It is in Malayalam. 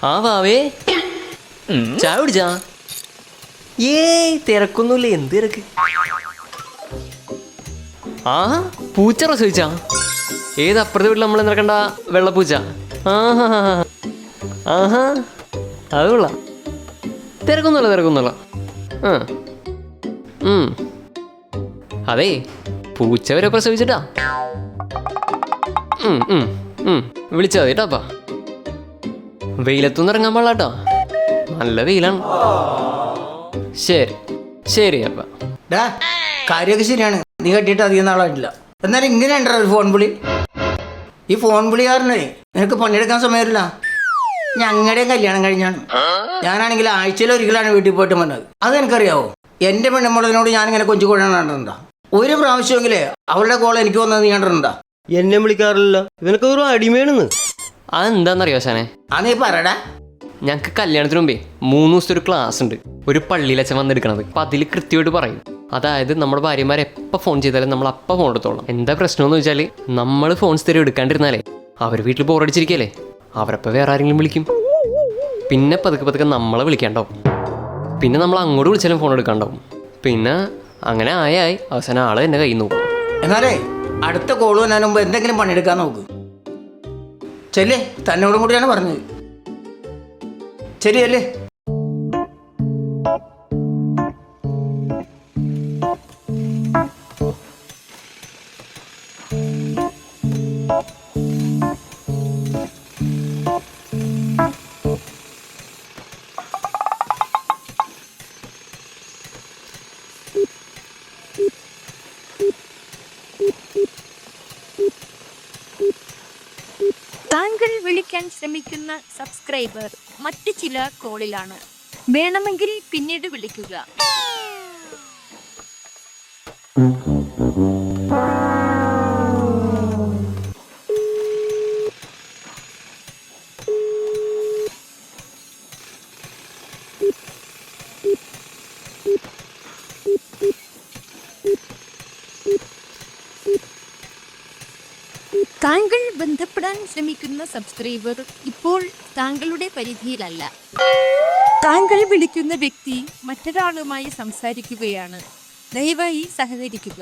ആ വാവേ ചായ കുടിച്ചാ? തിരക്കൊന്നുമില്ല. എന്ത് തിരക്ക്? ആ പൂച്ച പ്രസവിച്ചാ? ഏത് അപ്പുറത്തെ വീട്ടിൽ നമ്മൾ നിറക്കണ്ട വെള്ളപ്പൂച്ച? ആഹാ ആഹാ അത് കൊള്ളാം. തിരക്കൊന്നുമില്ല. ആ അതേ പൂച്ച വരെ പ്രസവിച്ചിട്ടാ. വിളിച്ചാ മതി കേട്ടാ. വെയിലത്തൊന്നും ഇറങ്ങാൻ പാടില്ലാട്ടോ, നല്ല വെയിലാണ്. ശരി അപ്പ. കാര്യമൊക്കെ ശരിയാണ്, നീ കെട്ടിയിട്ട് അധികം നാളായിട്ടില്ല. എന്നാലും ഇങ്ങനെ ഉണ്ടോ ഒരു ഫോൺ വിളി? ഈ ഫോൺ വിളി കാരണേ നിനക്ക് പണിയെടുക്കാൻ സമയമില്ല. ഞങ്ങളുടെയും കല്യാണം കഴിഞ്ഞാണ്. ഞാനാണെങ്കിൽ ആഴ്ചയിൽ ഒരിക്കലാണ് വീട്ടിൽ പോയിട്ട് വന്നത്. അത് എനിക്കറിയാവോ? എൻ്റെ പെണ്ണുമ്പളതിനോട് ഞാനിങ്ങനെ കൊഞ്ചു കൊള്ളാണ്ടാ. ഒരു പ്രാവശ്യമെങ്കിലേ അവളുടെ കോൾ എനിക്ക് വന്നത് നീ കണ്ടിട്ടുണ്ടാ? എന്നെ വിളിക്കാറില്ല, ഇവനൊക്കെ ഒരു അടിമയാണെന്ന്. അതെന്താന്നറിയോ ശാനെ? ആ നീ പറടാ. ഞങ്ങൾക്ക് കല്യാണത്തിന് മുമ്പേ 3 ദിവസത്തെ ഒരു ക്ലാസ് ഉണ്ട്, ഒരു പള്ളിയിലച്ഛൻ വന്നെടുക്കണത്. അപ്പം അതിൽ കൃത്യമായിട്ട് പറയും, അതായത് നമ്മുടെ ഭാര്യമാർ എപ്പോൾ ഫോൺ ചെയ്താലും നമ്മൾ അപ്പം ഫോൺ എടുത്തോളാം. എന്താ പ്രശ്നമെന്ന് വെച്ചാൽ നമ്മൾ ഫോൺ സ്ഥിരം എടുക്കാണ്ടിരുന്നാലേ അവർ വീട്ടിൽ ബോറടിച്ചിരിക്കല്ലേ, അവരപ്പോൾ വേറെ ആരെങ്കിലും വിളിക്കും. പിന്നെ പതുക്കെ നമ്മളെ വിളിക്കാണ്ടാവും. പിന്നെ നമ്മൾ അങ്ങോട്ട് വിളിച്ചാലും ഫോൺ എടുക്കാണ്ടാവും. പിന്നെ അങ്ങനെ ആയി അവസാനം ആള് എന്നെ കയ്യിൽ നോക്കും. എന്നാലേ അടുത്ത കോള് വന്നതിന് മുമ്പ് എന്തെങ്കിലും പണിയെടുക്കാൻ നോക്ക്. ചെല്ലേ, തന്നോടും കൂടിയാണ് പറഞ്ഞത്. ശരിയല്ലേ? താങ്കൾ വിളിക്കാൻ ശ്രമിക്കുന്ന സബ്സ്ക്രൈബർ മറ്റു ചില കോളിലാണ്. വേണമെങ്കിൽ പിന്നീട് വിളിക്കുക. താങ്കൾ ബന്ധപ്പെടാൻ ശ്രമിക്കുന്ന സബ്സ്ക്രൈബർ ഇപ്പോൾ താങ്കളുടെ പരിധിയിലല്ല. താങ്കൾ വിളിക്കുന്ന വ്യക്തി മറ്റൊരാളുമായി സംസാരിക്കുകയാണ്. ദയവായി സഹകരിക്കുക.